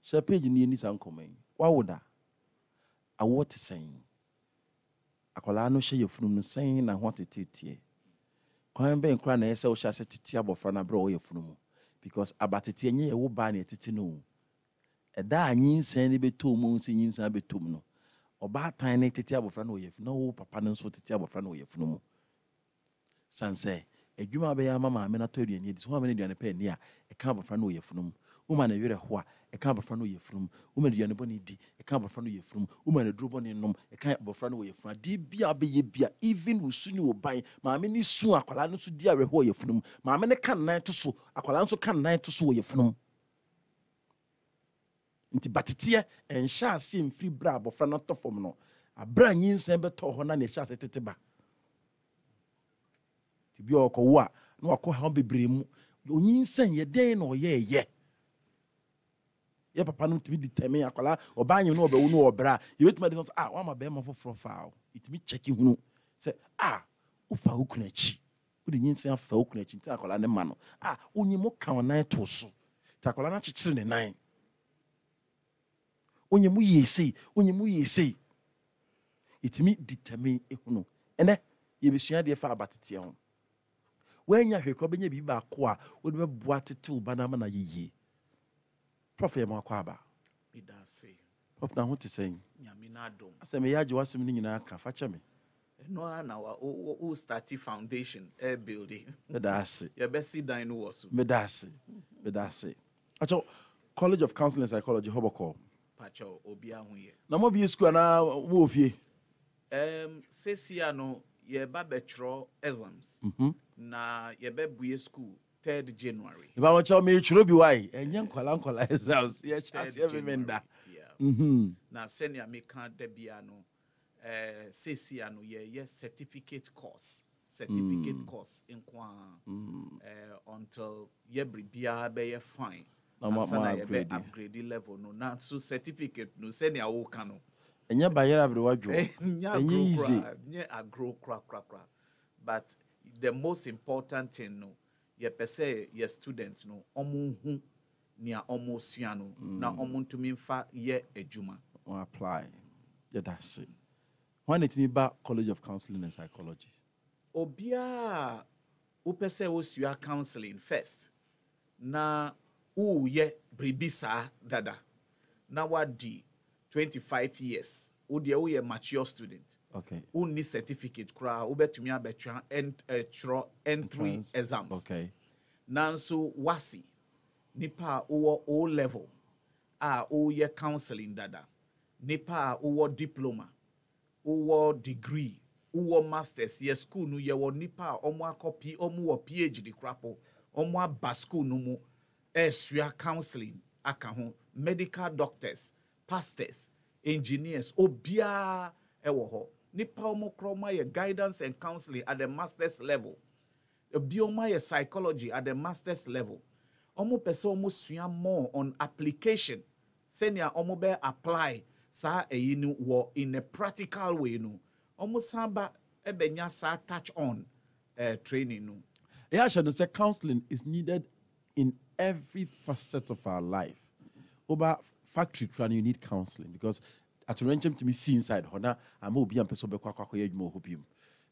Share page ni ni san komen. Wa woda. A what saying? Akola no hye yefunu no saying na what tetie. Kwan be nkra na yesa wo hye ase tete abofra na bro wo yefunu mu. Because abatete enye ye wo ba na tete no. Eda anyin san ni beto mu nsi nyin san beto mu no. Oba tan na tete abofra na wo yefunu no wo papa no so tete abofra na wo yefunu mu. Sanse edwuma be ya mama me na to aduane di so ma me aduane pa ni a e ka abofra na wo yefunu mu. Uma na were ho a e ka abofra no yefunu uma aduane boni di e ka abofra no yefunu uma na duro boni nom e ka abofra no yefunu di bia be ye bia even usuni oban ma me ni su akwala no so di awe ho yefunu ma me ne kan nan to so akwala no so kan nan to so wo yefunu nti batete en sha ase mfiri bra abofra no to fom no abra nyinsen be to ho na ne sha ase tete ba ti bia okowo a na wakọ ha bebre mu onyinsen ye den na oyeye ye papa no timi determine akwala obanye no obewu no obra ye betuma de no wa ma be ma foforo faa itimi check hunu say ufa okunachi wo de nyinsen afa okunachi nti akwala ne ma no onyimo ka onan to so ti akwala na chechire ne nan onyimo yesei itimi determine ehunu ene ye besua de fa abatete ho wanya hwekọ benya bi ba ko a wo de beboa tete wo bana ma na yeye Prof yema kwa ba bidase Prof na ho te sen nyame na dom ase me yaje wasem ni nyina ka fa che me no na wa o start foundation building bidase ye be si dan no wo so bidase acho College of Counselling and Psychology hoboko pacho obi ahoye na mo bi school na mo ofie sesia no ye ba betro exams na ye be buye school 3rd January. If I want to make sure be why and young kola exams ye chance every menda. Na senior me kan de bia no sesia no ye certificate course in kwa until ye bia be ye fine. Na ye be upgrade level no na so certificate no senior wo kan no. Enya bayera bre wadwo. Enya easy. Nya agro kra. But the most important thing no ye pese ye students no omo hu nia omo sua no na omo ntumi mfa ye adwuma or apply yeah that's it when it me ba College of Counselling and Psychology obia wo pese wo sua counseling first na wo ye bribisa dada na wadi 25 years wo de wo ye mature student okay who need certificate kra ubetumi abetwa entry exams okay nanso wasi nipa o level o ye counseling dada nipa o diploma o degree o masters ye school no ye wo nipa omo akopi omo wo PhD krapo omo aba school no mu esua counseling aka ho medical doctors pastors engineers obia ewo ho nipa omo kroma ye guidance and counseling at the master's level bioma ye psychology at the master's level omo pese omo sua more on application senior omo be apply sa eyinu wo in a practical way no omo samba ebenya sa touch on training no yeah I should say counseling is needed in every facet of our life over factory training you need counseling because at Renchem to me see inside Hona, I'm obi and person be kwa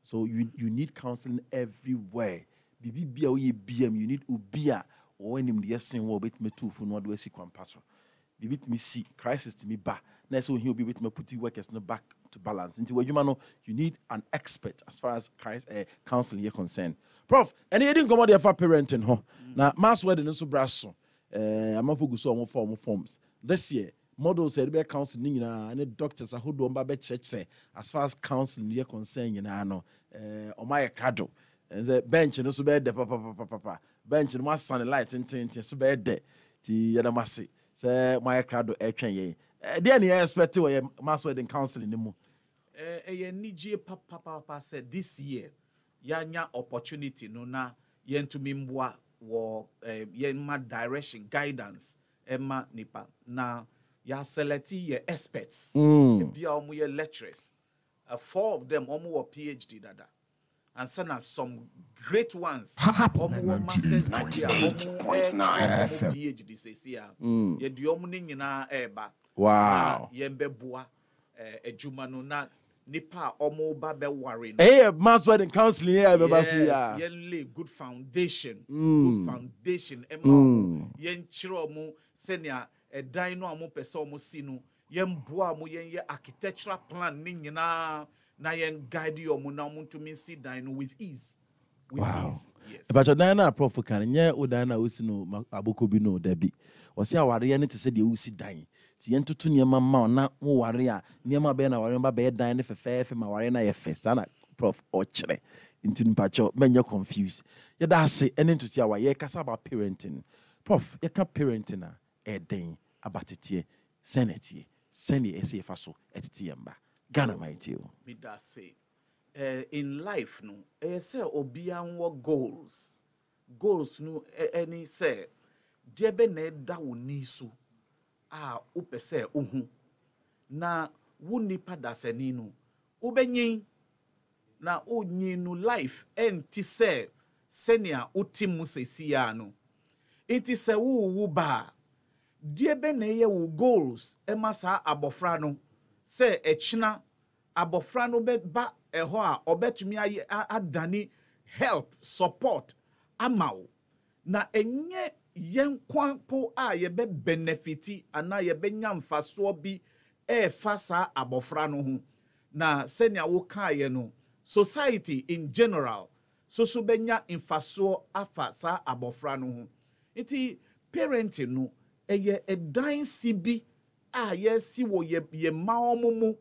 so you need counseling everywhere. Bibia o ye BM you need ubia or when him the yesin wo bet me too for no do si kwampaso. Bibi me see crisis to me ba. Na so he will be with me put workers no back to balance. Into where you need an expert as far as counseling is concerned. Prof, any didn't come out there for parenting ho. Na mass wedding so brasso. I'm a focus on forms. This year models said be counseling and doctors are who do be church say as far as counseling is concerned no on my crado the bench no so be de papa bench no was sunlight tin so be de ti yadamase say my crado etwen ye dey na expect we mass wedding counseling ni mu ye nije papa said this year yanya opportunity no na yentumi mboa wo yenma direction guidance emma nipa na ya select your experts bia omo ye lecturers 4 of them omo wo PhD dada and sana some great ones masters PhD sesia ye duom ni nyina eba wow yembeboa adwuma no na nipa omo ba be ware no mass wedding counseling here be baso ya yen lay good foundation ema yen chiro mu senia edan no amo pese omo si no yen boa mu yen ye architectural plan ni nyina na yen guide you omo na omo to me sit down with ease. Ease. Yes. But na prof kan nye odana osi no aboko bi no da bi. Osi aware ye ne te se de osi dan. Ti yen tutu niema ma na wo ware a niema be na ware ba be dan ne fefefe ma ware na ye fe sana prof o kire. Nti mpacho menye confused. Ye da ase ene ntuti awa ye kasa about parenting. Prof, ye ka parenting a den abatete senate send ese fa so etete yamba. Ghana mighty o. Me da say in life no say obia nwo goals no any say de be na da woni so a upese ohu na wo nipa dasani no ubenyin na onyin no life enti say senia otimu sesia no enti say wo ba de be na ye wo goals e masa abofra no say echina abofra no be ba eho a obetumi adani help support amao na enye yenkwanpo a ye be benefiti ana ye be nyamfaso bi fasa abofra no ho na senia wo kaye no society in general so benya infaso afa sa abofra no ho iti parenting no eye edan sibi a ye si wo ye ma omumu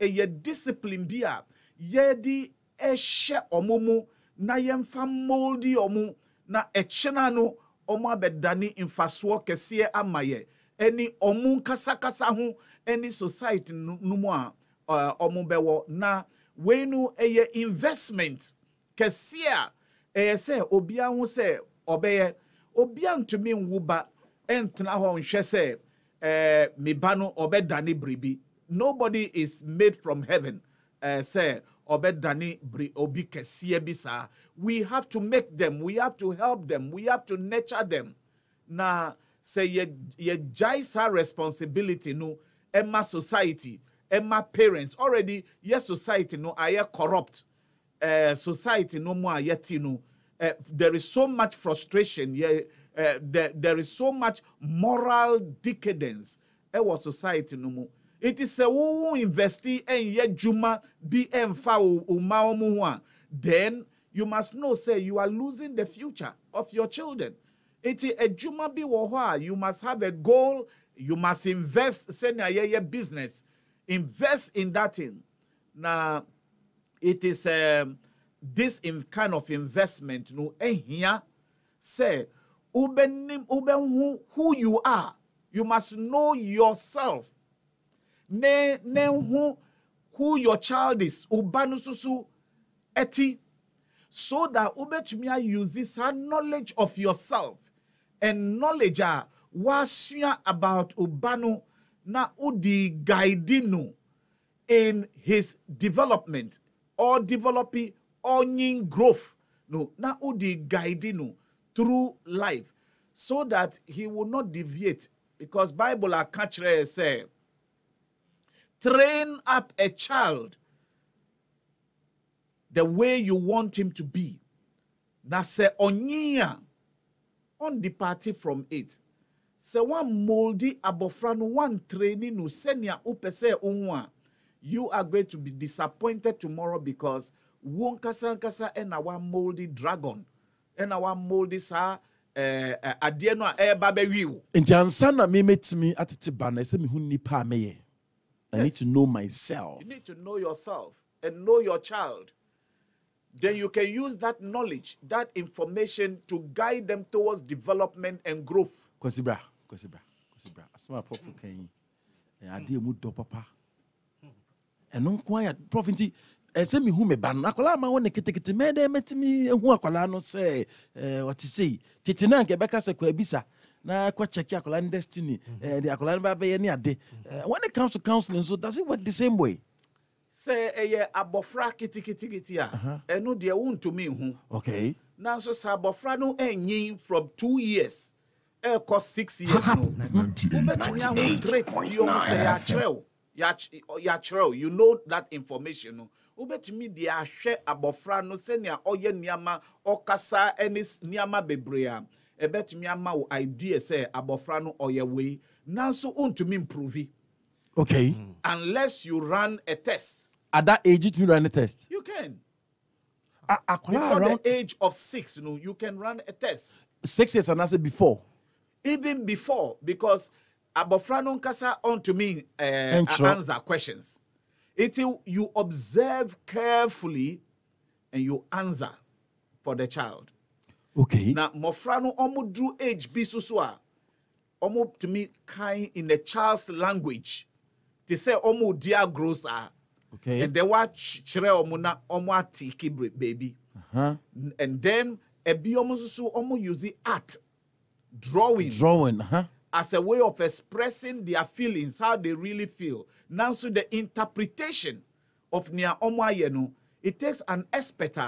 eye discipline bi a ye di ehye omumu na yemfa moldi omu na echena no omu abedani infaso kese amaye eni omu kasa ho eni society numu a omu bewo na wenu eye investment kese a se obia hu se obeye obia ntumi nwuba entna ho nhwe se me ba no obedani bribi. Nobody is made from heaven. Say obedani obi kesiye bisa. We have to make them. We have to help them. We have to nurture them. Na say ye jaisa responsibility no emma society, emma parents already. Yes, society no aye corrupt. Society no more yet no. There is so much frustration. There is so much moral decadence. Our society no more. It is a who investi en ye juma bi emfa uma then you must know say you are losing the future of your children. It is a juma bi wo you must have a goal, you must invest send ye business, invest in that thing. Now it is this kind of investment no here say who you are. You must know yourself. Ne who your child is ubanu susu eti so that ubetumi use this knowledge of yourself and knowledge wasua about ubanu na udi guiding in his development or developing or in growth no na udi guiding through life so that he will not deviate, because Bible a catch say train up a child the way you want him to be. Na se onyia on departing from it. Se one moldy abofrano one training no senia upese unwa. You are going to be disappointed tomorrow because won kasa and our moldy dragon and our moldy sa adieno a babe wiu. Nti ansa na me metimi atete ba na se me hu nipa meye. I need to know myself. You need to know yourself and know your child. Then you can use that knowledge, that information to guide them towards development and growth. Kwasibra. Asema prof kan ade mu do papa. Eno nko ya prof nti ese mi hu me ba na akola ma won ketekete me de metimi hu akola no say what say tete na nke beka se kwa bisa na kwa check akola destiny the akola ba be ye ni ade when it comes to counseling, so does it work the same way? Say abofra kiti a. Eno de wuntumi hu. Okay. Nanso sa abofra no enyin from 2 years. Cost 6 years no. Ubetumi ahu trait bi omo say ya kyerɛw. You know that information no. Ubetumi de ahwɛ abofra no sɛnea ɔyɛ niama ɔkasa ɛne niama bebree a. Ebetumi ama wo idea say abofra no ɔyɛ wei. Nanso untumi improve. Okay. Unless you run a test. At that age, you run a test. You can. Before the age of 6, you can run a test. 6 years and I said before. Even before, because abofra no nkasa on to me answer questions. Until you observe carefully and you answer for the child. Okay. Now, mofra no omo drew age bisusua. Omo to me kind in a child's language. They say omo dia gross are. Okay. And then what chere omo na omo atiki baby. And then ebi omo susu omo use art, drawing, as a way of expressing their feelings, how they really feel. Now, so the interpretation of nia omo ayeno, it takes an expert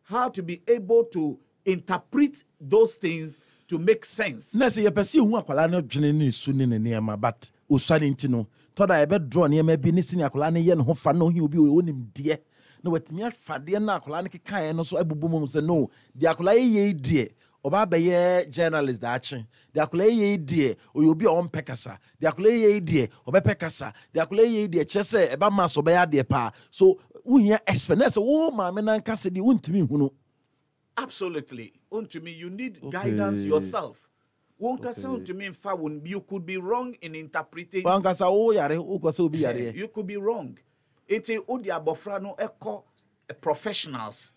how to be able to interpret those things to make sense. Na say you perceive who akwala no dwene ne su ne ne but osane ntino toda ebe draw ne ma bi ne sini akwala ne ye ne ho fa no hi obi onim de na watimi afa de na akwala ne kekae no so abubu mu say no de akwala ye de oba be ye journalist da ache de akwala ye de obi o mpekasa de akwala ye de obepekasa de akwala ye de chese eba ma so be ya de pa so uhia experience wo ma me nan kase de untimi hunu. Absolutely. To me, you need guidance yourself. To me, you could be wrong in interpreting. You could be wrong. It's odi abofra no professionals.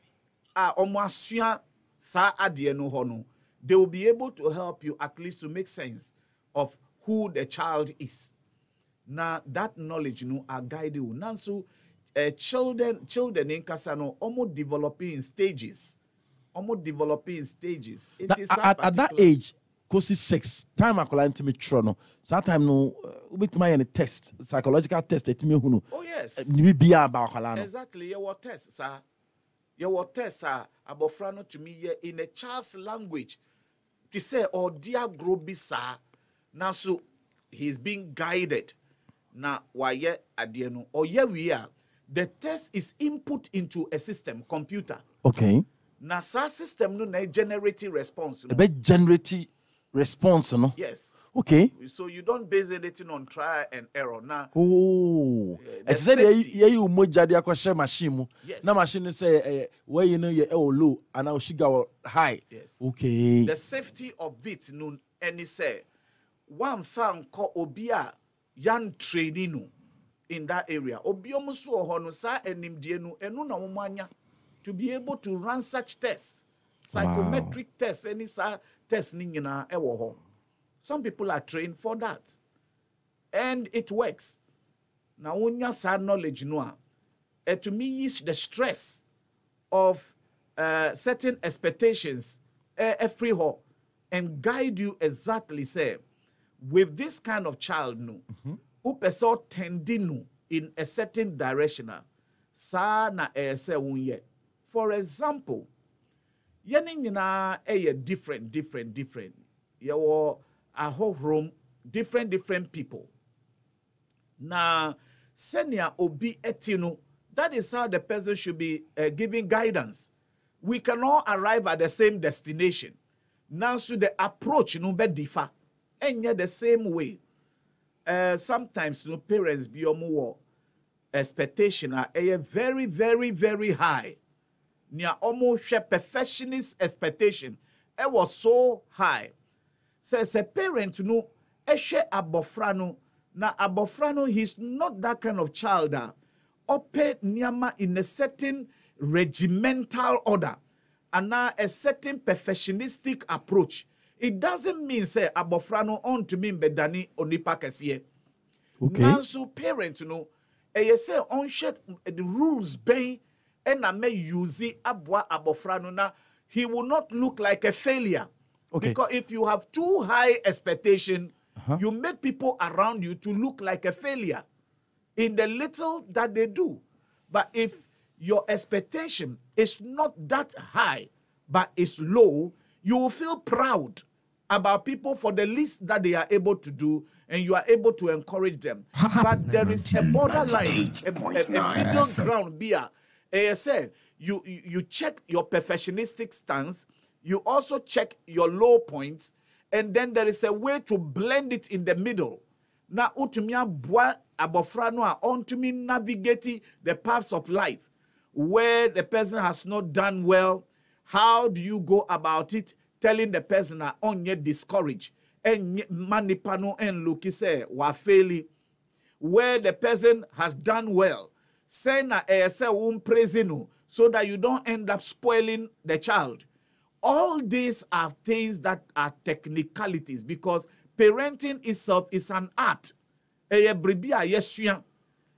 They will be able to help you at least to make sense of who the child is. Now that knowledge are guide you. Now so children in Kasano almost developing in stages. Almost developing stages. It is at that age, cause 6 time akola ntimi tro no. So time no ubetuma any test, psychological test etimi hunu. Oh yes. Ni bia ba akola no. Exactly. Your test, sir. Your test, sir. Abofra no to me in a child's language. To say or dear grobi sir. Now so he's being guided. Now why ye adieno or ye we are. The test is input into a system, computer. Okay. Na sa system no na generate response. No? Generate response, no? Yes. Okay. So you don't base anything on trial and error. Now. Oh. It's said you moja dia kwa share machine. Yes. Na machine say where you know you low and now she go high. Yes. Okay. The safety of it no any say one fan call obia yan training no in that area. Obi omuso oho sa enimdie no enu na momanya. To be able to run such tests, psychometric tests, any test ningina ewo. Some people are trained for that, and it works. Now, when you have knowledge, to me is the stress of certain expectations, free and guide you exactly. Say, with this kind of child, who person tending in a certain direction, sa na say unye. For example, yenina different. You a whole room, different people. Na senia obi etino. That is how the person should be giving guidance. We cannot arrive at the same destination. Now, so the approach no be differ, and yet the same way. Sometimes parents be more expectation are very high. Nia almost perfectionist expectation. It was so high. Says a parent no eshe abofrano. Na abofrano, he's not that kind of child. Ope nyama in a certain regimental order. And now a certain perfectionistic approach. It doesn't mean say abofrano on to me bedani onipa kesiye. Okay. Now so parent say on shed the rules bay. And I may use abwa abofrano na he will not look like a failure. Okay. Because if you have too high expectation, you make people around you to look like a failure. in the little that they do. But if your expectation is not that high, but is low, you will feel proud about people for the least that they are able to do, and you are able to encourage them. But there is a borderline, a middle ground beer. You check your perfectionistic stance, you also check your low points, and then there is a way to blend it in the middle. Now, utumia bua abofrano a ontumi navigate the paths of life where the person has not done well. How do you go about it? Telling the person that on yet discouraged and manipano and look say wa faili, where the person has done well. Say na praising so that you don't end up spoiling the child. All these are things that are technicalities, because parenting itself is an art.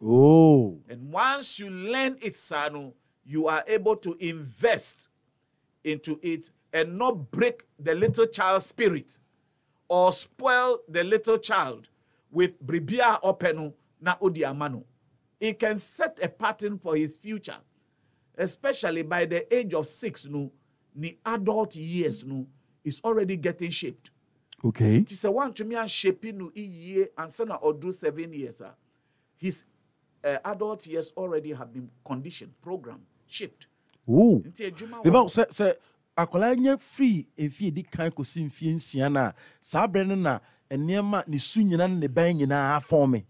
Oh. And once you learn it, Sanu, you are able to invest into it and not break the little child's spirit or spoil the little child with bribia openu na odiamanu. It can set a pattern for his future, especially by the age of 6, the adult years is already getting shaped. Okay. It is a one to me and shaping no year and son or do 7 years. His adult years already have been conditioned, programmed, shaped. Oh. About say akola nya free efie di kan ko sim fie nsia na sa bre no na enema ni su nyina ne ban nyina form.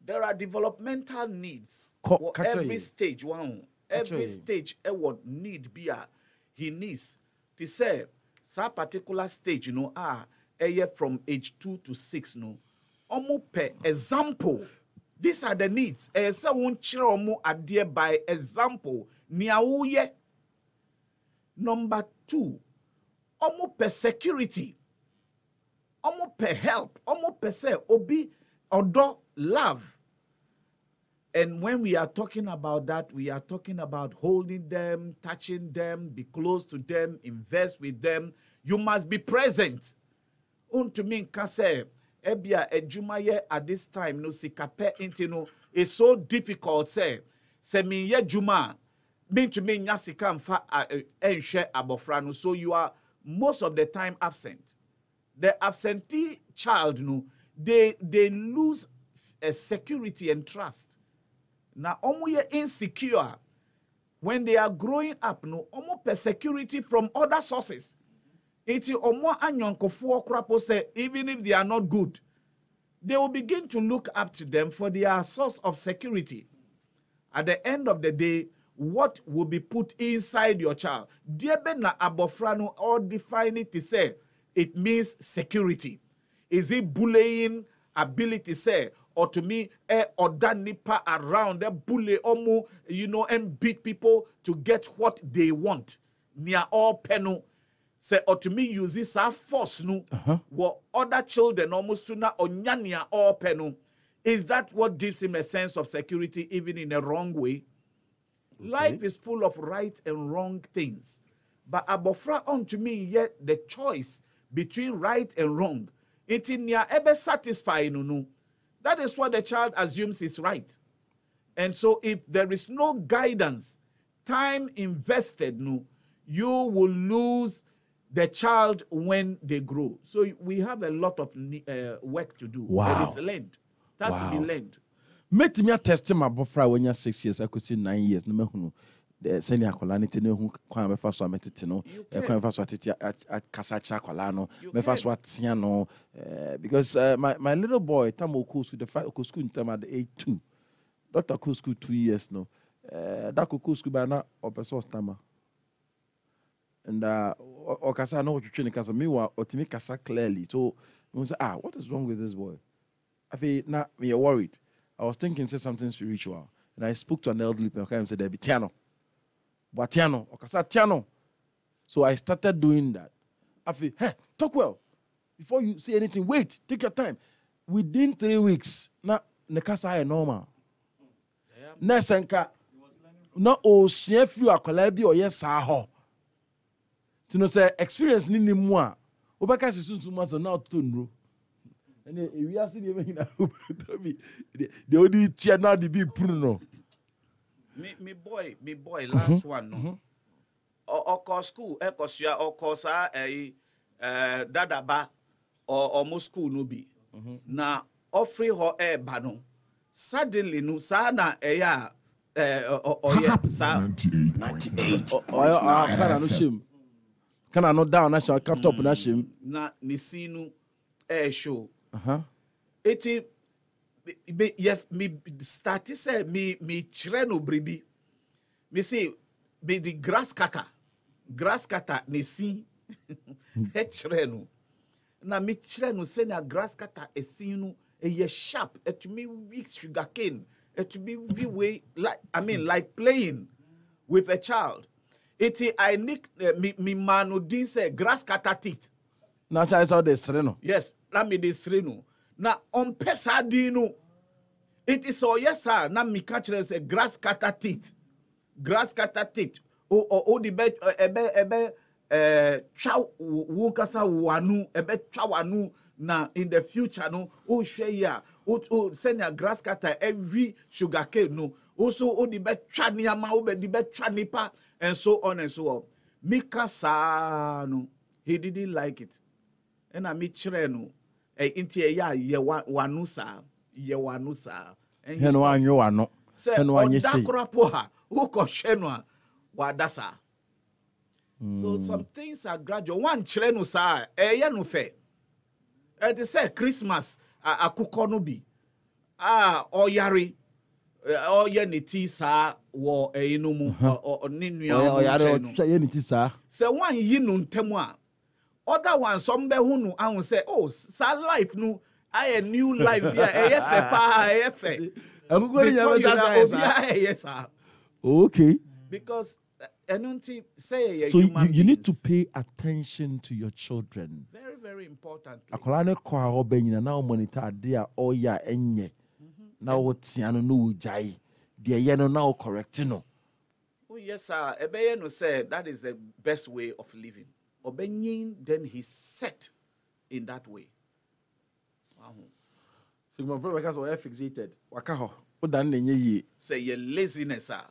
There are developmental needs for every stage. Every stage what need be he needs to say some particular stage from age 2 to 6 omo per example. These are the needs. Say won chire omo adie by example nia wo ye. Number 2, omo per security, omo per help, omo per se obi odo love. And when we are talking about that, we are talking about holding them, touching them, be close to them, invest with them. You must be present. To me, kase ebia ejumaye at this time no sikape intino is so difficult. Say me ye juma. Mean to me nyasika mfa enhwe abofra. So you are most of the time absent. The absentee child they lose a security and trust. Now omo ye insecure when they are growing up omo per security from other sources. Iti omo anyonkofo krapo say even if they are not good, they will begin to look up to them for their source of security. At the end of the day, what will be put inside your child? Diebe na abofrano or define it to say it means security. Is it bullying ability say, or to me or that nipa around the bully omu and beat people to get what they want? Near all penu say, or to me use this force what other children almost sooner or nyania all penu. Is that what gives him a sense of security even in a wrong way? Okay. Life is full of right and wrong things. But abofra unto me yet the choice between right and wrong. It in near ever satisfying. That is what the child assumes is right. And so if there is no guidance, time invested, you will lose the child when they grow. So we have a lot of work to do. Wow. That is learned. That's to be learned. Met me a test my bofra when you're 6 years. I could see 9 years. No me the senior colonity no who kwame first one metiti no kwame first what at kasacha kolano me first what tiano because my little boy tam oku the fight oku school in time at the age 2 Dr. Oku school 2 years no that oku school by now opeso stama and okasa no twetwe kasa me wa otimi kasa clearly so we say what is wrong with this boy I feel now me worried. I was thinking say something spiritual and I spoke to an elderly person and said there be tiano Batiano, Okasa Tiano. So I started doing that. I feel, hey, talk well. Before you say anything, wait, take your time. Within 3 weeks, na nekasa normal. Nesenka, na o siefri akwala or yes saho. Tino say experience ni mwa. Obaka sisuntu mwa so now to nro. And we are seeing even the only channel the be pruno. Me boy, last one no. Or school, ekosia, or kosa dadaba or mo school no be. Na offering her bano. Suddenly no sana ya sa 98.9 can I no shame? Can I not down national cut up na shame? Na ni sinu show. Eti me started say me chere no bribi. Me say be the grass cutter ne si he chere no. Na me chere no say na grass cutter e si no e ye sharp it me weak sugar cane it be way like playing with a child. Eti I nick me manu din say grass cutter teeth. Na cha is all the sereno. Yes, na me de sereno. Na on pesa dino. It is so yes sir. Na me catch say grass cutter teeth. Grass cutter teeth. O the be chow wukasa wanu ebe chow wanu na in the future no o share ya o send your grass cutter every sugar cane no also o the be chow niama o be the be chow nipa and so on and so on. Mikasa no he didn't like it. And I meet Chireno, inti ya wanusa. And He no anyo wano. Say, He no anye say. Poha, who koshenwa wadasa. So some things are gradual. One Chireno sa, ya no fe. They say Christmas, a kukonubi. Oyari, oyaniti sa, wo inumu, or ninuya. Say one yinun temwa. Other one, some be who know, I will say, oh, sad life, no, I a new life there, yes, sir. Okay. Because I don't say so you need to pay attention to your children. Very, very important. Akolane kwa obenyi na o monitor dia o ya enye. Na o tiano no ujai. Dia ye no na o correct no. Oh yes, sir. Ebeye no say that is the best way of living. Obenyin, then he's set in that way. Wow. So my brother because we are fixated. Waka ho. O dan nenye ye. Say your laziness sir.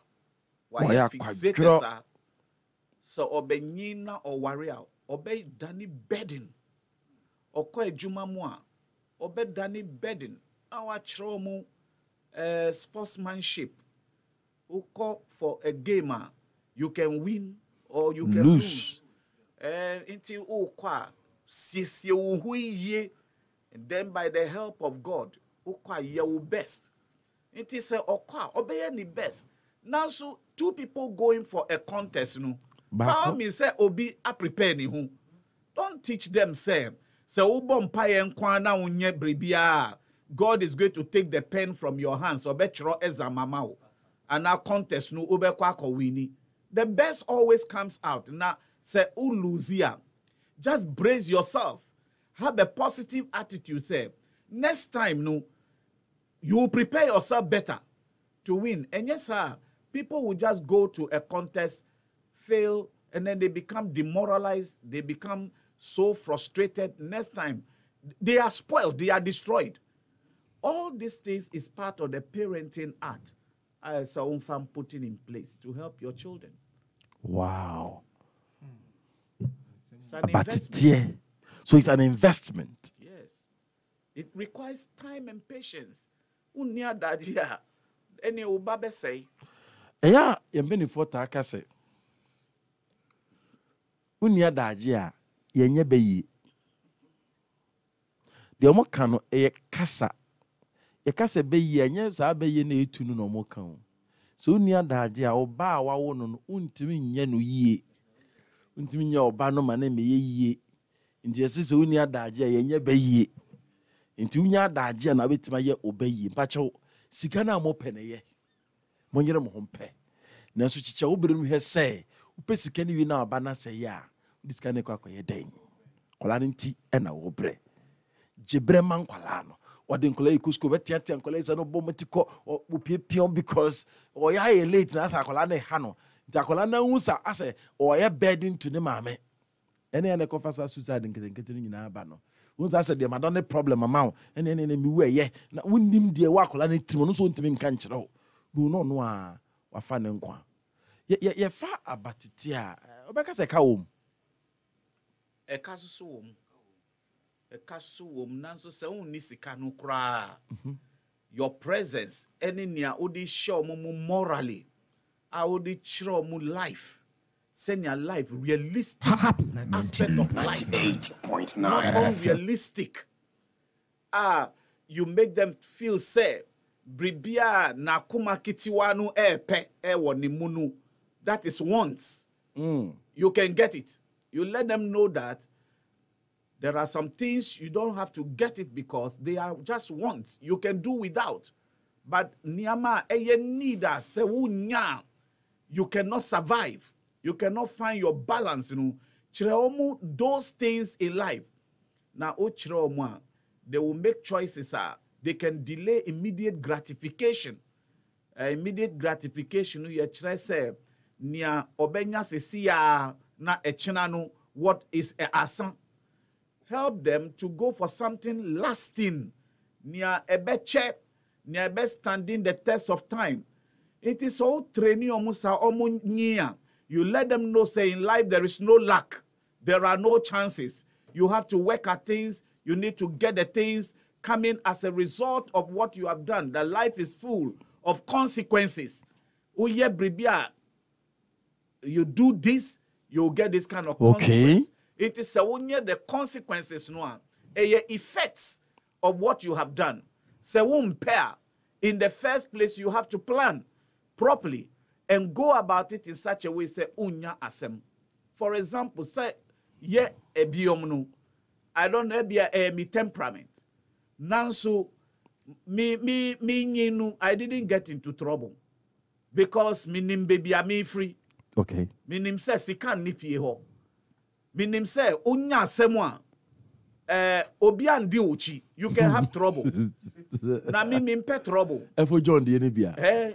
Why you fixated sir? So obenyin na o warrior. Obe dani burden. Oko ejuma mu a. Obe dani burden. Na wa chro mu sportsmanship. Oko for a gamer, you can win or you can lose. Until and then by the help of God, your best. It is obey the best. Now, so two people going for a contest, no. How me say obi a prepare ni who? Don't teach them say ubom pie and kwana unye bribia. God is going to take the pen from your hands. Obechro ezamamao. And our contest no ube kwako wini. The best always comes out. Now say uluzia. Just brace yourself. Have a positive attitude. Say next time no, you will prepare yourself better to win. And yes, sir, people will just go to a contest, fail, and then they become demoralized. They become so frustrated. Next time, they are spoiled. They are destroyed. All these things is part of the parenting art as a farm putting in place to help your children. Wow. It's an investment. So it's an investment. Yes. It requires time and patience. Unia dajia. Any ubabe say. Yeah, yembeni fota akase. Unia dajia yenye beyi. De omo kano eye kasa. Ye kasa beyi yenye sa beyi na etunu no omo kan. So unia dajia oba wawo no untimi nye no yie. Untimi nye oba no mane me yie. Nti yesese unia dajia yenye beyi. Nti unia dajia na betima ye obeyi. Mpacho sika na mo pene ye. Monyere mo hompe. Na so chicha obere mu he say, upe sika ni wi na aba na say ya. Sika ne kwa ye den. Kola nti e na wo bre. Jebre man kwala no. Ode nkola ikusko betiatia nkola isa no bometiko opipion because oya ye late na akola na ha no. Nti akola na unsa ase oya burden to ne maame. Ene ya ne confess suicide nkete nyina aba no. Once I said the madonna problem amount, and then me way, yeah. Now when him dear wakola ne timo so ntimi nkanchiro. We no no wa fa ne nkwa. Ye fa abatitia. Obeka se ka wom. E ka so wom. E ka so wom nanso se unni sika no kra. Your presence any nia odi show mo morally. I would show mo life. Send your life realistic aspect of life. 98.9 Not unrealistic. You make them feel say bribia na kuma kitiwanu epe ni munu. That is wants. You can get it. You let them know that there are some things you don't have to get it because they are just wants. You can do without. But niyama eye nida se wunya. You cannot survive. You cannot find your balance, those things in life. Now, they will make choices. They can delay immediate gratification. Immediate gratification, you try say, nia obenya sisia na echinanu, what is a asan? Help them to go for something lasting. Nia ebeche, nia ebe standing the test of time. It is all training omusa omunya. You let them know, say, in life there is no luck. There are no chances. You have to work at things. You need to get the things coming as a result of what you have done. The life is full of consequences. Uye bribia, you do this, you'll get this kind of consequence. It is the consequences, effects of what you have done. Pair. In the first place, you have to plan properly and go about it in such a way, say, unya asem. For example, say, ye ebiomnu. I don't know, me temperament. Nansu, I didn't get into trouble. Because minim baby me free. Okay. Minim say, sikan nifi ho. Minim say, unya semwa. Obian di uchi. You can have trouble. Na me mimpe trouble. Efo John the enebia.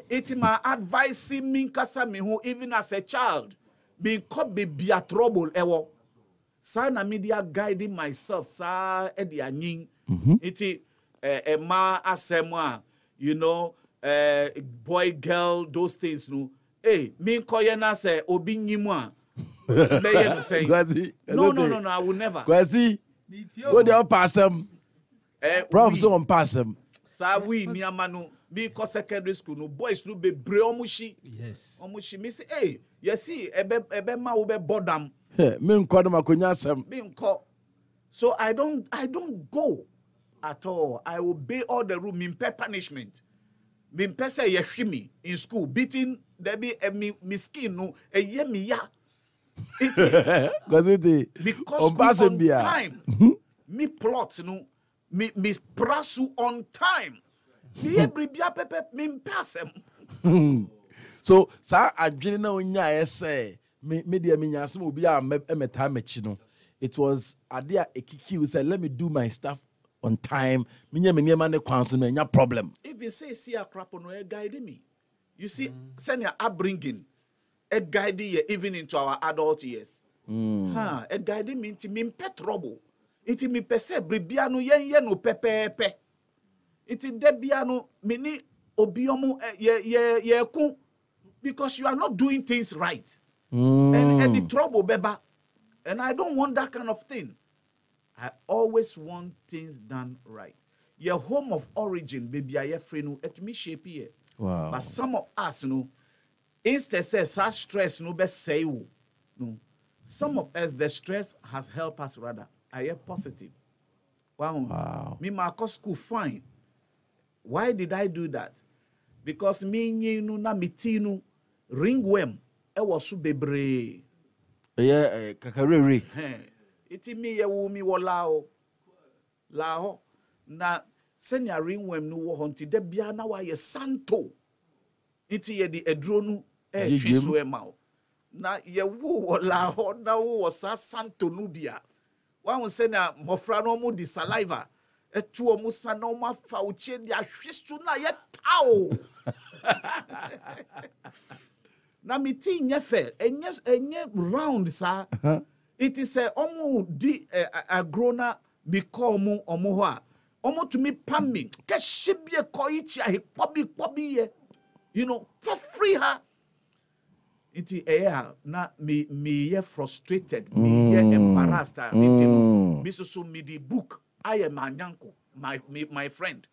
It's my advice me kasa me who even as a child me could be a trouble ewo. Sa na media guiding myself sa e di anyin. Iti ma asemwa, boy girl those things no. Me koye na say obi nyimu a. Me no say. No, I will never. Kwasi. Go there pass him. Prof so on pass him. Sa we ni amanu me ko secondary school no boys no be bre omushi. Yes. Omushi me say see ebe ma wo be bodam. Me nko do makonya asem. Me nko. So I don't go at all. I obey all the rule. Me pay punishment. Me say ye me in school beating there be me skin no ye me ya. Because on time, me plots no, me prasu on time. Me every bia pepe me pass him. So, sir, I didn't know nya say me dia me nyasem obi a meta mechi no. It was adia ekiki who said, let me do my stuff on time. Me nya ne kwanso no nya problem. If you say see a crap on guide me. You see, send your upbringing. A guide you even into our adult years. A guide me into me trouble. It me pese bribiano yen no pepe. It debiano mini obiomu ye kun because you are not doing things right. And the trouble beba. And I don't want that kind of thing. I always want things done right. Your home of origin, baby, I free no et me shape here. Wow. But some of us, instead says has stress no best say no. Some of us the stress has helped us rather. I am positive. Wow. Me my school fine. Why did I do that? Because me na mitinu ringworm e was so bebre. Yeah, kakarere. Iti me ye wo mi wo lao na senya ringworm no wo honti de bia na wa ye santo. Iti ye di edro no e twiso e ma na ye wo la ho na wo sa santo no bia wa won se na mofra no mu di saliva etu o mu sa na o ma fa o che di ahwesu na ye tawo na mi ti nye fe enye round sa it is a omu di agrona me call mu omo ho a omo to me pam me ke shebie ko ichi a kpobi ye you know for free her iti na me ye frustrated me ye embarrassed me so me the book I am anyanko my friend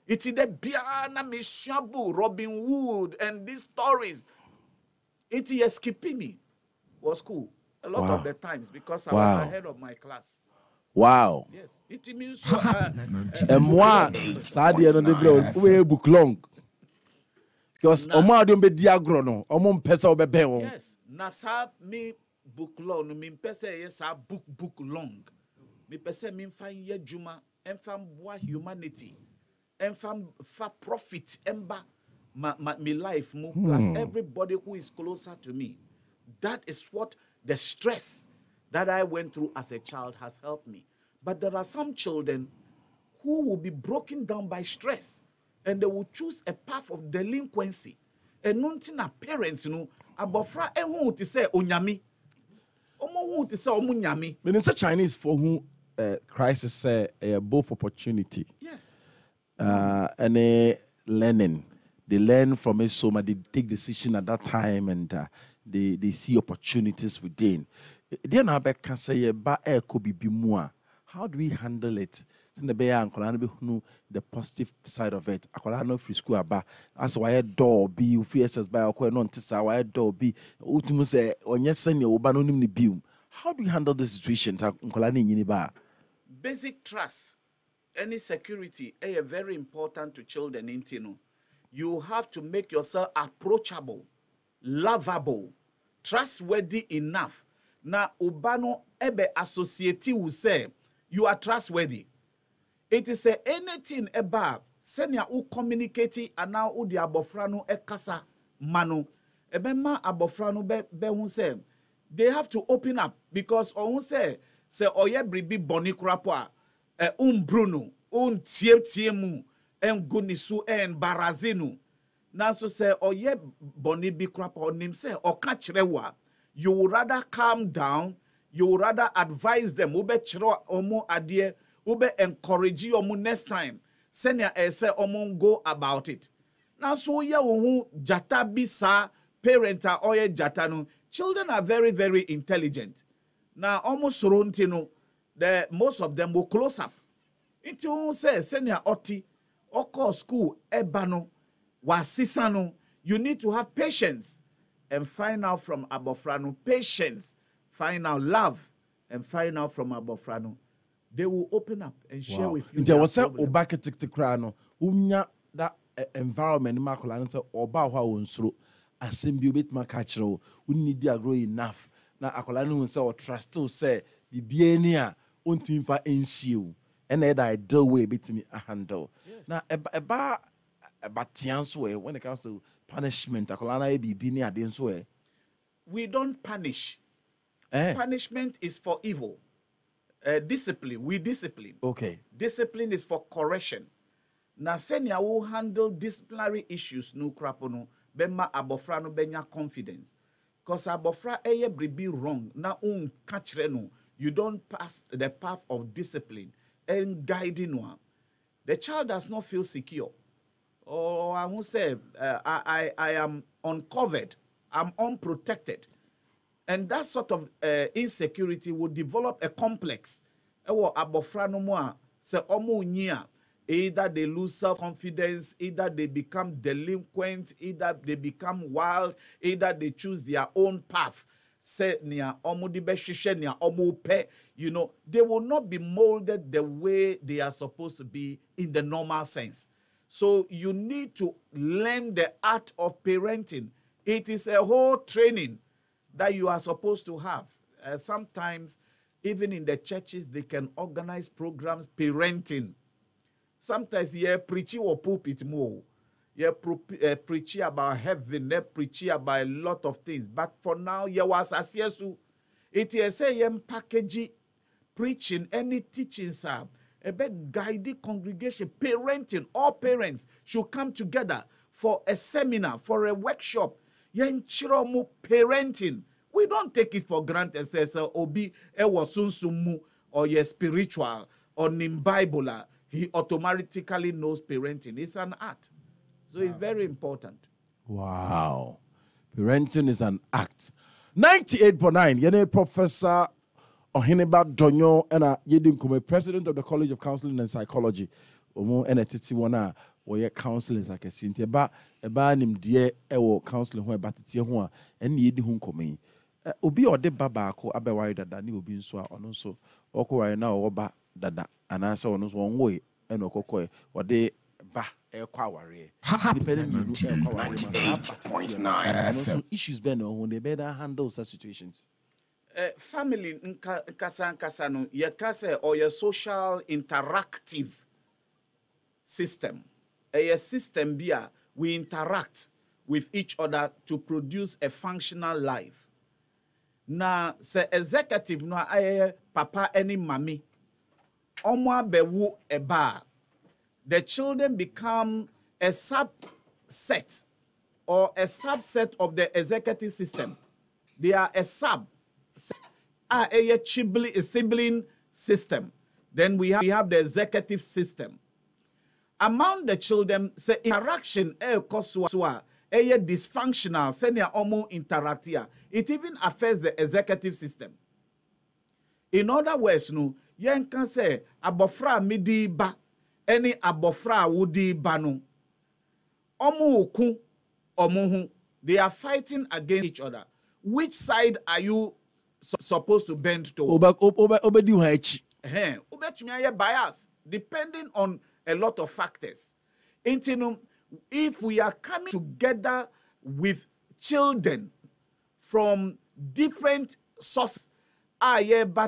iti de bia na me shabu Robin Hood and these stories iti ye skipping me was cool a lot of the times because I was ahead of my class. Wow. Yes, it means so. And moi, Sadia no de we book long. Because Oma don't be diagrono, Omon pesa obebe. Yes, Nasa me book long, me pesa yes a book long. Me pesa me find ye juma, enfam boa humanity, enfam fa profit, emba my life move plus everybody who is closer to me. That is what the stress that I went through as a child has helped me. But there are some children who will be broken down by stress and they will choose a path of delinquency. And nothing parents, abofra ehun to say onyami. Omo hu to say omunyami. When you say Chinese for whom crisis say both opportunity. Yes. And learning. They learn from it so much, they take decision at that time and they see opportunities within. How do we handle it? The positive side of it. Free school aba. As why door be free access by non tisa why door be ultimus say on yes send your how do we handle the situation? Basic trust, any security, is very important to children in Tino. You have to make yourself approachable, lovable, trustworthy enough. Na ubano ebe associate will say you are trustworthy. It is anything about senior who communicate and now who the abofrano ekasa manu. Ebema abofrano be who say they have to open up because on say oye bribi boni krapwa Bruno tiemu gunisu barazinu. Now so say oye boni bi krapwa onim say okachrewa. You would rather calm down, you would rather advise them, ube chiro omo adie, ube encourage you omo next time. Senya say omo go about it. Now so ya who jata bisa parenta oye jatanu. Children are very, very intelligent. Now almost sorontino, the most of them will close up. It won't say senya oti, oko school ebano, wasisano. You need to have patience. And find out from abofrano patience, find out love, and find out from abofrano. They will open up and share with you. There was a obaka tiktikrano, that environment makola and say oba wa unsro asembi bit makachro, we need to grow enough. Na akolanu say or trust to say bibienia unto for NCU. And that I deal way bit me a handle. Now eba tianso when it comes to punishment, we don't punish. Punishment is for evil. Discipline, we discipline. Okay. Discipline is for correction. Na senya will handle disciplinary issues no krapono bema abofra no benya confidence. Because abofra eye bribi wrong na kachre no. You don't pass the path of discipline and guiding one. The child does not feel secure. Or I won't say I am uncovered, I'm unprotected. And that sort of insecurity will develop a complex. Either they lose self-confidence, either they become delinquent, either they become wild, either they choose their own path. You know, they will not be molded the way they are supposed to be in the normal sense. So you need to learn the art of parenting. It is a whole training that you are supposed to have. Sometimes, even in the churches, they can organize programs parenting. Sometimes you preach or pulpit more. You preach about heaven, they preach about a lot of things. But for now, you was asyesu. It is a package preaching, any teachings are. About guiding congregation, parenting, all parents should come together for a seminar, for a workshop. Yenchiromu parenting. We don't take it for granted. Says obi ewosunsumu or ye spiritual or in Bible, he automatically knows parenting. It's an art. So it's very important. Wow. Parenting is an act. 98.9, yene Professor Oheneba Donyo ena yedin kume President of the College of Counselling and Psychology. Omo ena titi wana woye counseling like a sinti eba nim die ewo counseling ho eba titi ho a ene yedi ho nkome. Obi ode baba ko abewari dada ni obi nso a ono nso okowari na oba dada anase ono nso onwo ena okokoe ode ba issues ben on they better handle such situations. Family nkasa no ye kase or your social interactive system. A system bia we interact with each other to produce a functional life. Na se executive no aye papa any mami omwa bewu eba. The children become a subset or a subset of the executive system. They are a subset, a sibling system. Then we have the executive system. Among the children, say interaction dysfunctional, senior omo interactia. It even affects the executive system. In other words, no, yen can say abofra midi ba. Any abofra wudi banu. Omu omuhu. They are fighting against each other. Which side are you supposed to bend towards? Bias, depending on a lot of factors. If we are coming together with children from different sources,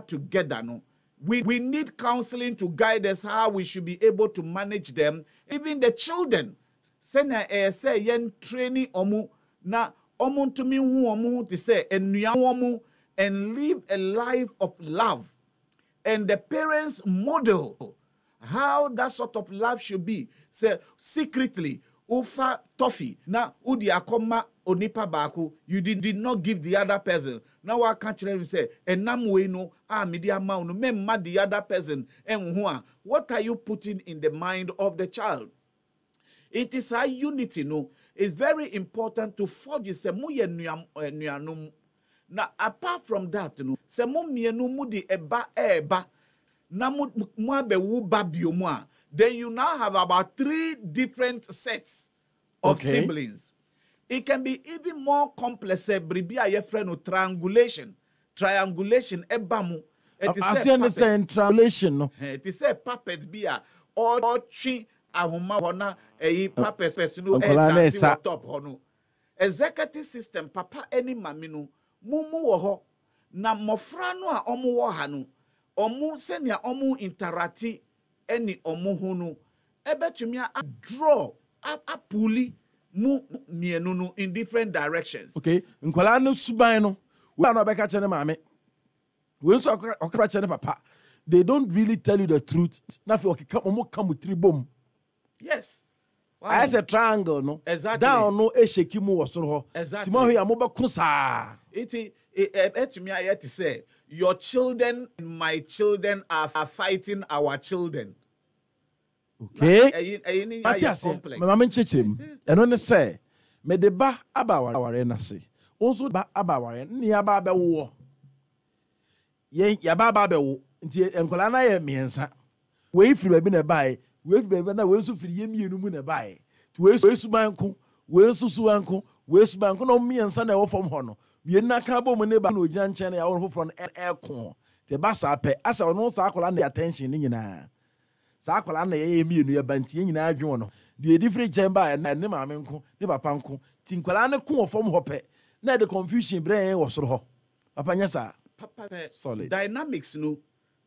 together, no. We need counseling to guide us how we should be able to manage them. Even the children. Say yen training omu na omu tumi hu omu to say omu and live a life of love. And the parents model how that sort of love should be. Say secretly ufa toffee na udi akoma onipa baku, you did not give the other person. Now I can't say enam we no media amount no memma the other person and what are you putting in the mind of the child? It is a unity, no. It's very important to forge nuanum. Now apart from that, no, se mu mienu mu di eba na mu be wu ba biomwa. Then you now have about 3 different sets of siblings. It can be even more complex. Bribia ye friend no triangulation. Triangulation ebamu. Triangulation no. It is a puppet bia or chi ahuma hona puppet no top hono. Executive system papa any maminu mumu wo na mofra no a omu wo ha no omu senia omu interacti any omu hunu ebetumi a draw a puli mu mienu in different directions. Okay, nkwala no suban no we na beka chene mame we so okra chene papa, they don't really tell you the truth. Na fi come with 3 bomb. Yes. Wow. As a triangle no. Exactly. Down no e sheki mu wo soro ho. Exactly. Timo hwe amoba kusa. Etumi ayet to say your children and my children are fighting our children. Okay. Mama nchechem. Eno ne say me de ba abaware na se. Onso ba abaware ni aba be wo. Ye ya ba be wo. Nti enkola na ye miensa. We firi ba bi na bae. We firi na we so firi ye mienu mu na bae. Ti we su banko, we su anko, we su banko no miensa na wo fom ho no. Ye na ka bo mu ne ba no gyan nche na ya wo foforo no ekon. Te ba sa pe asa ono sa akola na attention ni nyina. Sa akola na ye mienu ye bantie nyina adwen no. The different chamber na ne maame nko, ne papa nko. Ti nkwala ne ko fom ho pe. Na the confusion brain wo soro ho. Papa nya sa. Papa solid.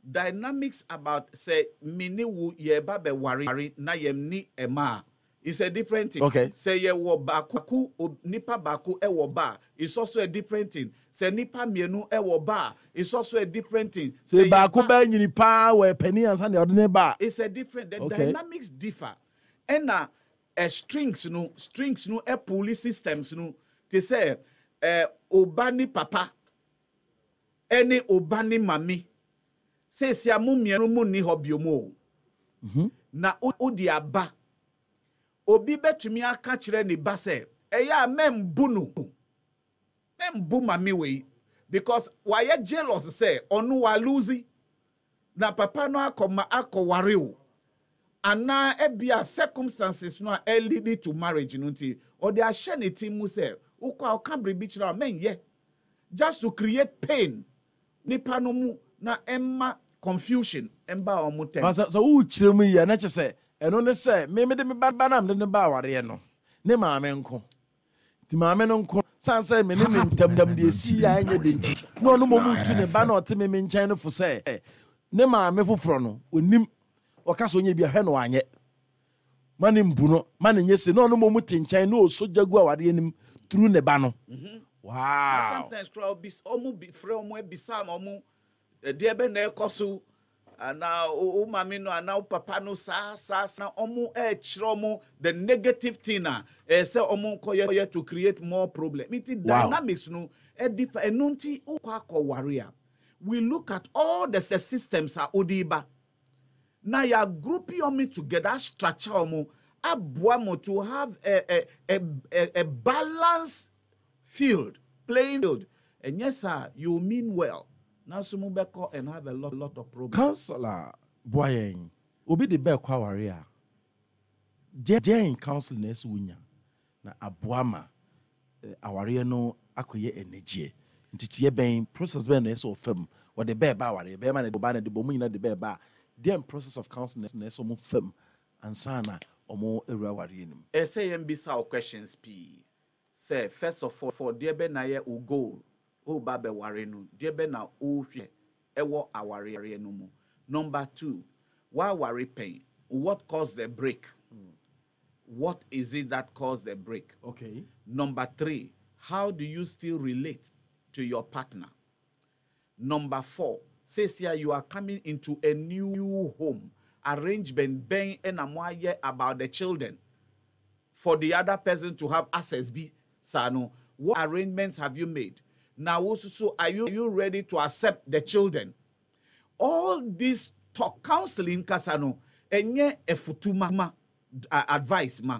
Dynamics about say mini wu ye ba be wari na yem ni ema. It's a different thing. Okay. Say ye wo baku nipa baku e wo ba. It's also a different thing. Say nipa mienu e wo ba. It's also a different thing. Say baku ba nyini pa we penny ansa de odene ba. It's a different. The dynamics differ. And strings no e police systems no. They say obani papa any obani mami. says ya mumienu mu ni hobiomo. Na udi aba. Obi betumi aka kire ni ba se eya membu no. Membu mami we because why jealous say onu wa lose na papa no akoware o. Ana ebia circumstances no lead to marriage no nti or they are sharing team mu say ukwa ka bribi kira men ye just to create pain nipa no mu na emma confusion emba o mu tem so u kire mu ye na che say eno ne say me de me ba na me ne ba aware no ne maame nko ti maame no nko san say me ne ntam de esi ya anye de nti no mo mu tu ne ba na o te me nkyɛn no fo say ne maame foforo no onim okaso onye bia hwe no anye mane mbuno mane nyese no mo mu tinkyɛn no so jagu aware anim through ne ba no. Wow. Sometimes crowd be almost be free almost be some almost de be na ekoso na o mami no na papa no sa na almost chiro mo the negative thing na say almost koye to create more problem. It dynamics no e differ enunti ukwa warrior. We look at all the systems are odiba. Now you group you together, structure abuamo to have a balanced field, playing field. And yes, sir, you mean well. Now sumubeko and have a lot of problems. Counselor boyeng, obi the be kwa warrior. There in counseling is wunya na abuama aware no akoye energy. Ntitiye ben process ben so fam or the be ba warrior be man the ba na the bomu nyina the be ba. The process of counseling is so firm and sana or more errawarin. Say mbisa questions p. Say first of all for dear ben na ye u goal o babe warenu dear ben na o hwe ewo aware no mu. Number 2, why worry pain? What caused the break? What is it that caused the break? Okay. Number 3, how do you still relate to your partner? Number 4, says here you are coming into a new home. Arrangement being and about the children. For the other person to have access be sano. What arrangements have you made? Now also are you ready to accept the children? All this talk counseling kasano enye efutuma advice ma.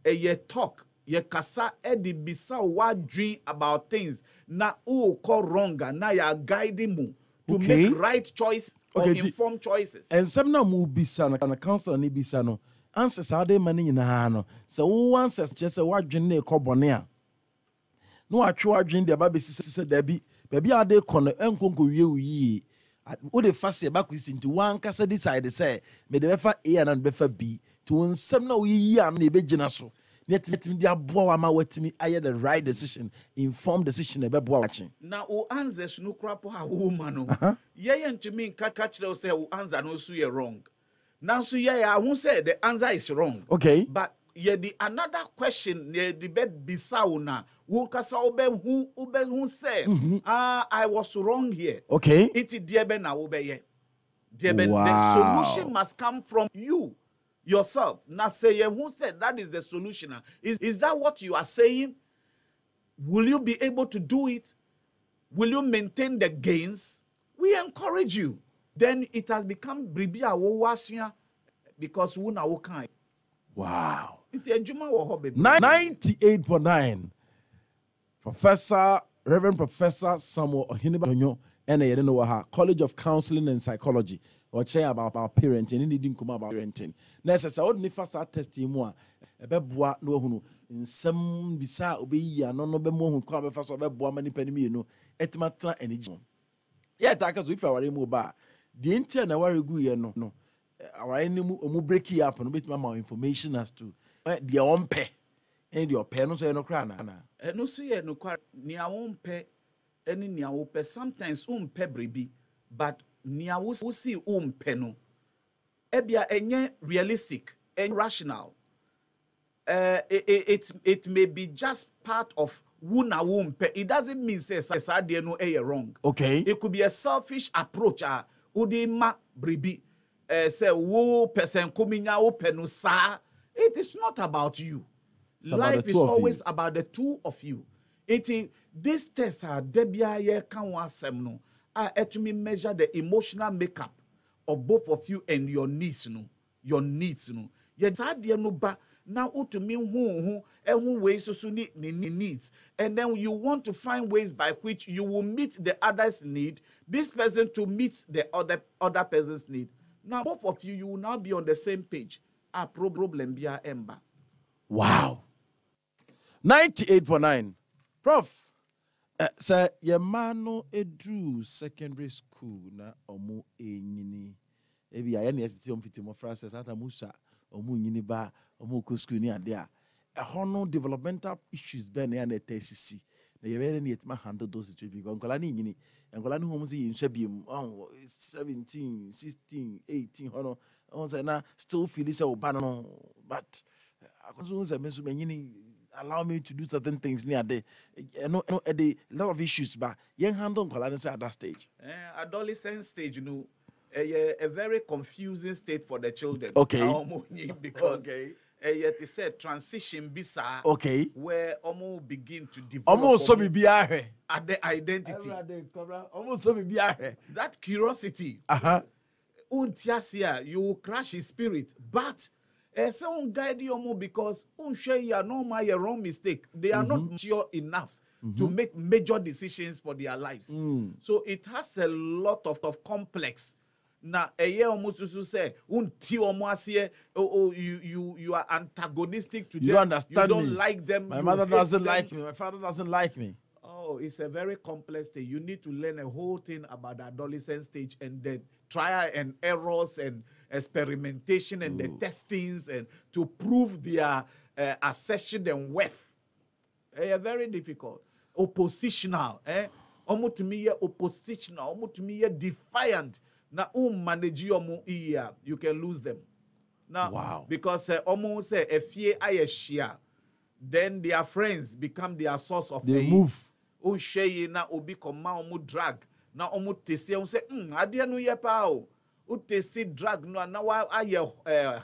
Ye talk ye kasa edi bisa wa dream about things na o ko wrong na ya guiding mu to make right choice or informed choices. And some na mu bisa na counselor ni bisa no answers are they mani nyina no so one answers just say wadwen na ekobone a no atwe wadwen de ba be sise da bi ade kono enkonko wie wi o de fase ba kwisi nti wan kasa decide say me de befa A and be fa B to nsem na yi am na e begina so net di aboa wa ma watimi aye the right decision, informed decision e be boa wachi na o answers no krapo ha woman no ye ntumi nka kire say o answer no so ye wrong now so ye who say the answer is wrong. Okay, but ye the another question ye the be bisa una won kasa obe hu say I was wrong here. Okay, it die be na obe ye the solution must come from you yourself. Now say who said that is the solution? Is that what you are saying? Will you be able to do it? Will you maintain the gains? We encourage you. Then it has become bribia wo because we na wo kan. Wow. 98.9 Reverend Professor Samuel Ohinibanyo and College of Counseling and Psychology. Or share about parenting, and didn't come about parenting. Necessary, only first testing more. A beboa no who in some bisa obey and no be more who come first of a boa many penny, no, etmatra and each. Yet, I guess if I were mobile, the intent I worry good, no. Our enemy break it up and bit more information as to their own pay and your pen, no crana. And no say no quite near own pay any near pay sometimes pebbribi, but nia wo si peno ebia enye realistic and rational. It may be just part of wuna wumpe. It doesn't mean say no wrong. Okay, it could be a selfish approach. Udima bribi say wo person kuminya wo penu sa. It is not about you. Life is always about the two of you. This test debia ye kan wasem no to me measure the emotional makeup of both of you and your needs, your needs, Ye sadie no ba na utumi hu ways so needs, and then you want to find ways by which you will meet the other's need, this person to meet the other person's need. Now both of you will now be on the same page. Problem bia emba. Wow. 98.9. Prof. Sir, your man no edru secondary school na omo enyini. Ebi aye na yesi om fiti mo francis ata musa omo nyini ba omo ko school ni ade a. Hono developmental issues be na na TCC. Na ye be na yetima handle those situations because nkola ni nyini. Nkola ni homo se yinhwa biem 17, 16, 18 hono. On say na still feel say oba no but akoso say me so nyini allow me to do certain things near there. A lot of issues, but young handle at that stage. Adolescent stage, a very confusing state for the children. Okay. Because they said transition bisa. Okay. Where almost begin to develop. Almost so be at the identity. Almost so be that curiosity. You will crash his spirit, but someone guide you more because you are normal, your wrong mistake. They are not mature enough to make major decisions for their lives. So it has a lot of complex. Now, almost to say, you are antagonistic to them. You don't understand You don't me. like them. My mother doesn't like me. My father doesn't like me. Oh, it's a very complex thing. You need to learn a whole thing about the adolescent stage and then trial and errors and experimentation and the testings and to prove their assertion and worth. Very difficult. Oppositional. Almost to me, oppositional. Almost to me, defiant. Now, manage you can lose them. Now, wow. Because almost a fear I share, then their friends become their source of they move. Share na obi koma omu drag na omu testi on say adia no ye pa o testi drag no na wa aye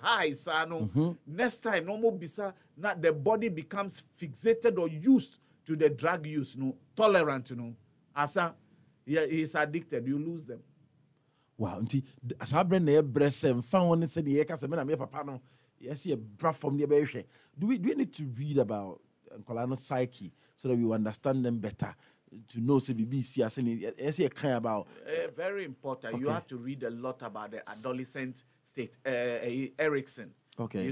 high sa no next time no mo bisa na the body becomes fixated or used to the drug use no tolerant no asa he is addicted, you lose them. Wow, nti asabre na ye brese mfa won se de ye ka se me na me papa no yes ye bra from the be hwe. Do we need to read about Nkolano psyche so that we understand them better, to know CBBC as a kind about very important. Okay. You have to read a lot about the adolescent state. Erickson, okay,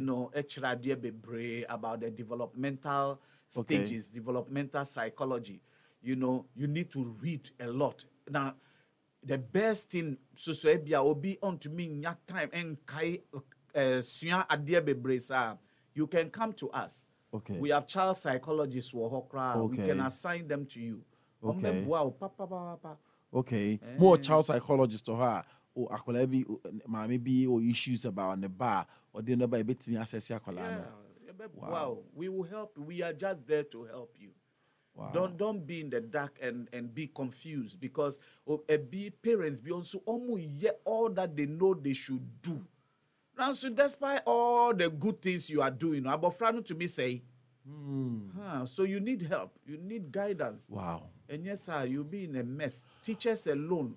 about the developmental stages, developmental psychology. You need to read a lot. Now, the best thing so will be on to me time and kai you can come to us. Okay. We have child psychologists who are okay. We can assign them to you. Okay. Okay. Eh. More child psychologists to her or akwala bi maybe or issues about the bar or the number bit me access akwala. Wow. We will help. We are just there to help you. Wow. Don't be in the dark and be confused because parents be also almost all that they know they should do. Now, so despite all the good things you are doing, Abofrano to me say, so you need help, you need guidance. Wow. And yes, sir, you'll be in a mess. Teachers alone,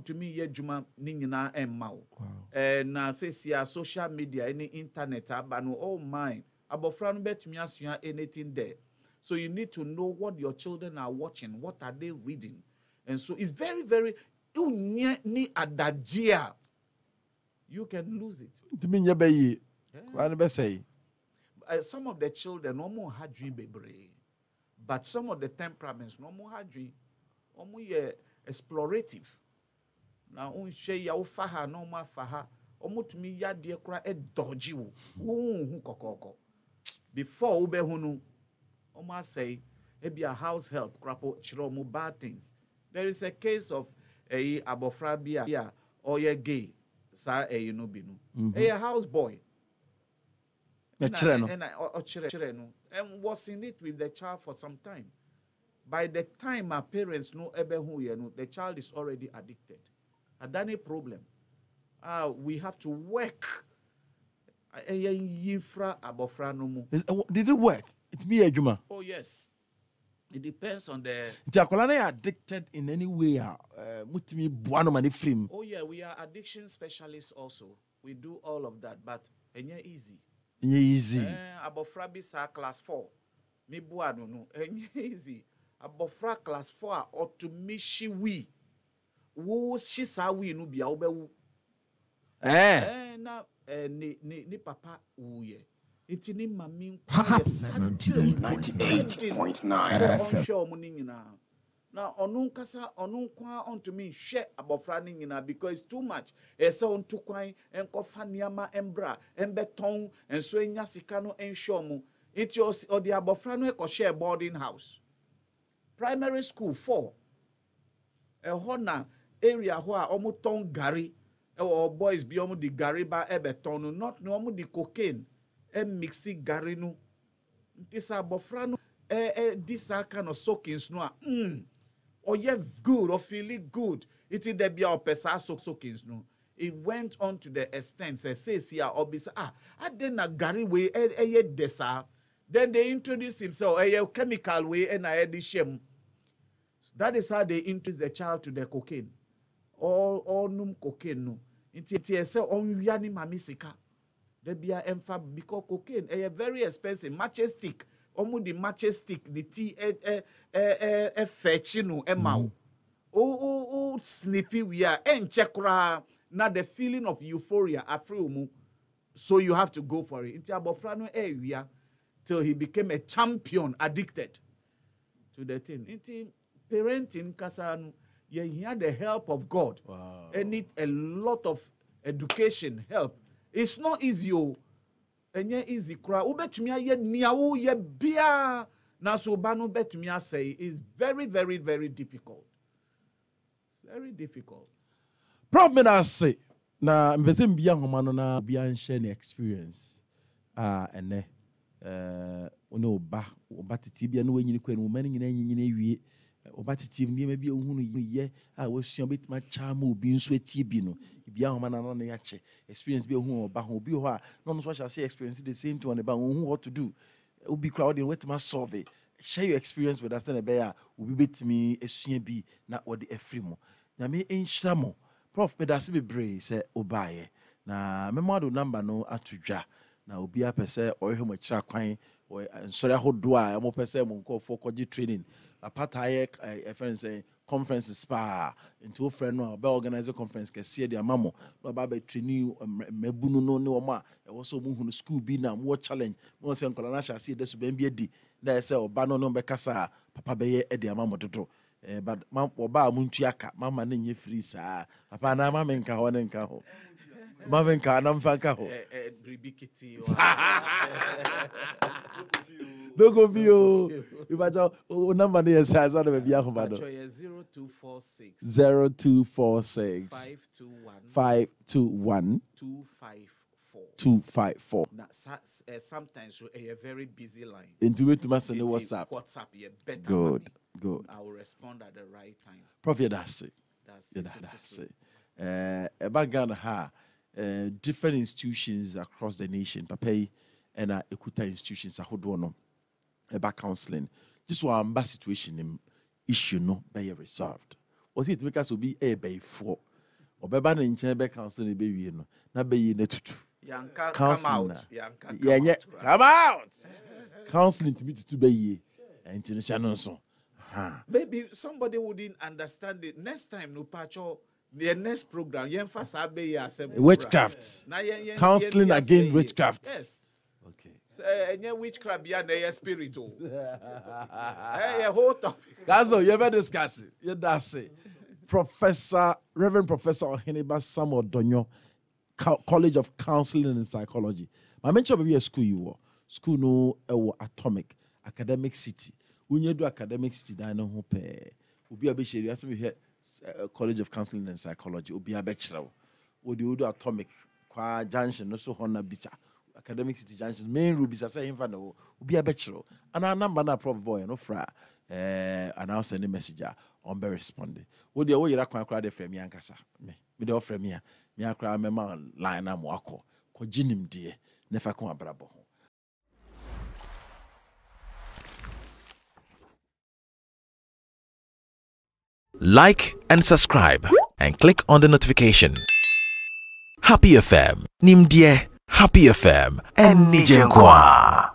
to me, ye juma ningina emao. And now says social media, any internet, abano, oh my, Abofrano bet me as you have anything there. So you need to know what your children are watching, what are they reading, and so it's very, very ni adajia. You can lose it. Some of the children no more had dream baby, but some of the temperaments no more had dream. Explorative. Now, share your faha no more faha. To me ya dear cry a dodgy before ube hunu. Say, maybe a house help crapo chiromu bad things. There is a case of a abofrabia or ye gay. Sa binu. A house boy. And was in it with the child for some time. By the time our parents know the child is already addicted. Adani problem. We have to work. Did it work? It's me, Juma. Oh yes. It depends on the... Nti akwala na addicted in any way mutimi buano mani frame. Oh yeah, we are addiction specialists also. We do all of that, but enye easy. Enye easy. Abofra bi sa class 4. Me buano no. Enye easy. Abofra class 4 otumishi wi. Wo shi sa wi no bia wo bewu. Na ni papa uye. Iti ni mami nkwa 98.9 FM. Now, onunkasa onunkwa onto me share abofra ni nyina because it's too much. Ese onto kwan enko faniama embra embeton enso enya sika no ensure mu. Iti odi abofra no e share boarding house. Primary school 4. Ho na area ho a omuton gari boys bi omu di gari ba ebeton no not no omu di cocaine mixi gari no. Nti sa abofra no this kind of soakings no or yeah good or feeling good. It is the bia opesa soakings no. It went on to the extent says here obisa I didn't gari way desa. Then they introduced himself a chemical way and I had shame. That is how they introduce the child to the cocaine. All num cocaine no. Inti say on wiani mami sika. The bia emfa because cocaine very expensive matches stick. Omu di matches stick the tea fetch no emau. Sniffy we are enchekra na the feeling of euphoria afriumu. So you have to go for it. Inti abofra no we till he became a champion addicted to the thing. Inti parenting kasanu you had the help of God. Wow. And need a lot of education help. It's not easy. Enye easy kra. Ubetumi aye niawo ye bia na so ba no betumi say is very very very difficult. It's very difficult. Prof me na say na mbese mbia homa no na bia share the experience. Ene one oba titi bia no wanyini kwa no mani nyina wie. Obatiti niema bi ehunu ye wasua betima chama obi nso atie bi no bia homa na no ya che experience bi ehunu oba ho obi ho a no so shall say experience the same thing on the ba who what to do obi crowd in wetima solve it. Share your experience with us na be a obi betimi esua bi na wode afri mu nyame enhyira mo prof pedase bebre say obaye na memado number no atodwa na obi apese oyehom akira kwan nsori ahodo a mo pese mo nkofo koji training apataye friends say conference spa into friend no be organize a conference ke see dia mamo no ba be training mabunu no ne wo ma e wo so mo hunu school bi na mo challenge mo say nkola na sha see de so ban bi edi na say oba no be kasa papa be ye e dia mamo dodo but oba mo ntu aka mama na nye free saa papa na mama nka ho ne nka ho mama nka na mfa nka ho Ribikiti Dogo bio. If I tell number there says I don't be 0246 0246 521 254. Now, sometimes a very busy line. Into it must send WhatsApp. WhatsApp, yeah, better. Good. I will respond at the right time. Prophet, that's it. That's it. About Ghana, different institutions across the nation, Papa and Ekuta institutions, Ahodono, about counseling. This was a situation in issue no be resolved. Was it make us to be a bay for? Or by banning chamber counseling baby, no, not be in the tutu. Yanka, come out. Counseling to me to be and international so. Maybe somebody wouldn't understand it. Next time, no pacho. The next program, witchcraft. Counseling against witchcraft. Yes. Okay. So, witchcraft, yeah, spirit. Whole topic. That's all. You ever discuss it? Yeah, that's it. Reverend Professor Oheneba Samuel Donyo, College of Counseling and Psychology. My mention be a school you were. School no atomic academic city. When you do academic city, I know who pay. Ubi abishiri. You have to be here. College of Counseling and Psychology. Ubi a bachelor. Would you do atomic? Qua junction no so hona bita. Academic city junction main rubies I say him for no. Ubi a bachelor. And our number na prof boy no fra. And I'll send a messenger on be responding. Would you you rakwa crowd FM yankasa? Me the offer me. Me akra me man line am wako. Ko jinim die. Nefa ko abrabo. like and subscribe, and click on the notification. Happy FM, Nimdie, Happy FM, and Nijenkwa.